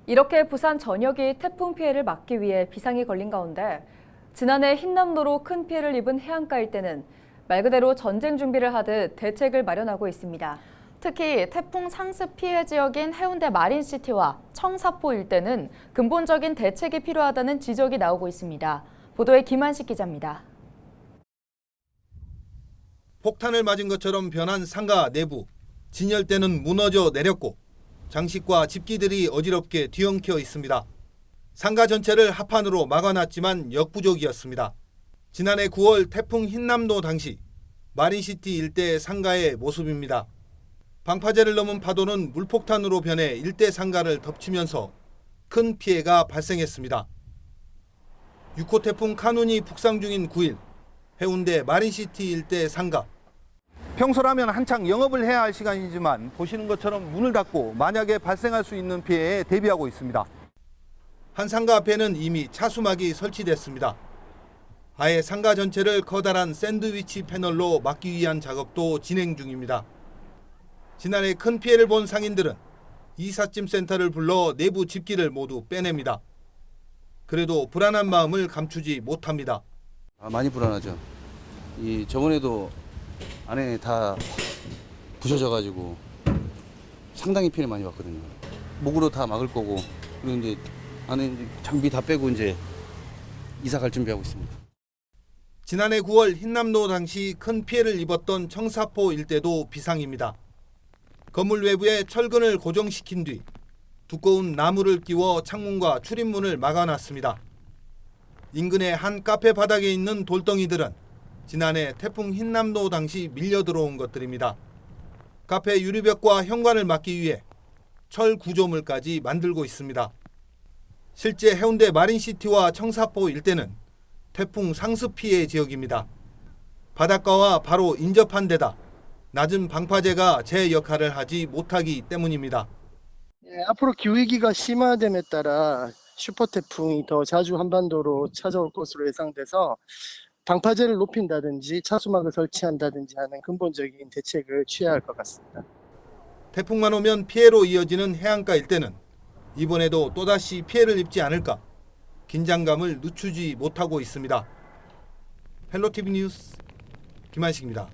이렇게 부산 전역이 태풍 피해를 막기 위해 비상이 걸린 가운데 지난해 흰남노로 큰 피해를 입은 해안가 일대는 말 그대로 전쟁 준비를 하듯 대책을 마련하고 있습니다. 특히 태풍 상습 피해 지역인 해운대 마린시티와 청사포 일대는 근본적인 대책이 필요하다는 지적이 나오고 있습니다. 보도에 김한식 기자입니다. 폭탄을 맞은 것처럼 변한 상가 내부. 진열대는 무너져 내렸고 장식과 집기들이 어지럽게 뒤엉켜 있습니다. 상가 전체를 합판으로 막아놨지만 역부족이었습니다. 지난해 9월 태풍 흰남노 당시 마린시티 일대 상가의 모습입니다. 방파제를 넘은 파도는 물폭탄으로 변해 일대 상가를 덮치면서 큰 피해가 발생했습니다. 6호 태풍 카눈이 북상 중인 9일 해운대 마린시티 일대 상가. 평소라면 한창 영업을 해야 할 시간이지만 보시는 것처럼 문을 닫고 만약에 발생할 수 있는 피해에 대비하고 있습니다. 한 상가 앞에는 이미 차수막이 설치됐습니다. 아예 상가 전체를 커다란 샌드위치 패널로 막기 위한 작업도 진행 중입니다. 지난해 큰 피해를 본 상인들은 이삿짐 센터를 불러 내부 집기를 모두 빼냅니다. 그래도 불안한 마음을 감추지 못합니다. 많이 불안하죠. 저번에도 안에 다 부셔져가지고 상당히 피해를 많이 봤거든요. 목으로 다 막을 거고, 그리고 이제 안에 이제 장비 다 빼고 이제 이사 갈 준비하고 있습니다. 지난해 9월 흰남노 당시 큰 피해를 입었던 청사포 일대도 비상입니다. 건물 외부에 철근을 고정시킨 뒤 두꺼운 나무를 끼워 창문과 출입문을 막아놨습니다. 인근의 한 카페 바닥에 있는 돌덩이들은 지난해 태풍 흰남노 당시 밀려 들어온 것들입니다. 카페 유리벽과 현관을 막기 위해 철 구조물까지 만들고 있습니다. 실제 해운대 마린시티와 청사포 일대는 태풍 상습 피해 지역입니다. 바닷가와 바로 인접한 데다 낮은 방파제가 제 역할을 하지 못하기 때문입니다. 앞으로 기후위기가 심화됨에 따라 슈퍼태풍이 더 자주 한반도로 찾아올 것으로 예상돼서 방파제를 높인다든지 차수막을 설치한다든지 하는 근본적인 대책을 취해야 할 것 같습니다. 태풍만 오면 피해로 이어지는 해안가 일대는 이번에도 또다시 피해를 입지 않을까 긴장감을 늦추지 못하고 있습니다. 헬로티비 뉴스 김한식입니다.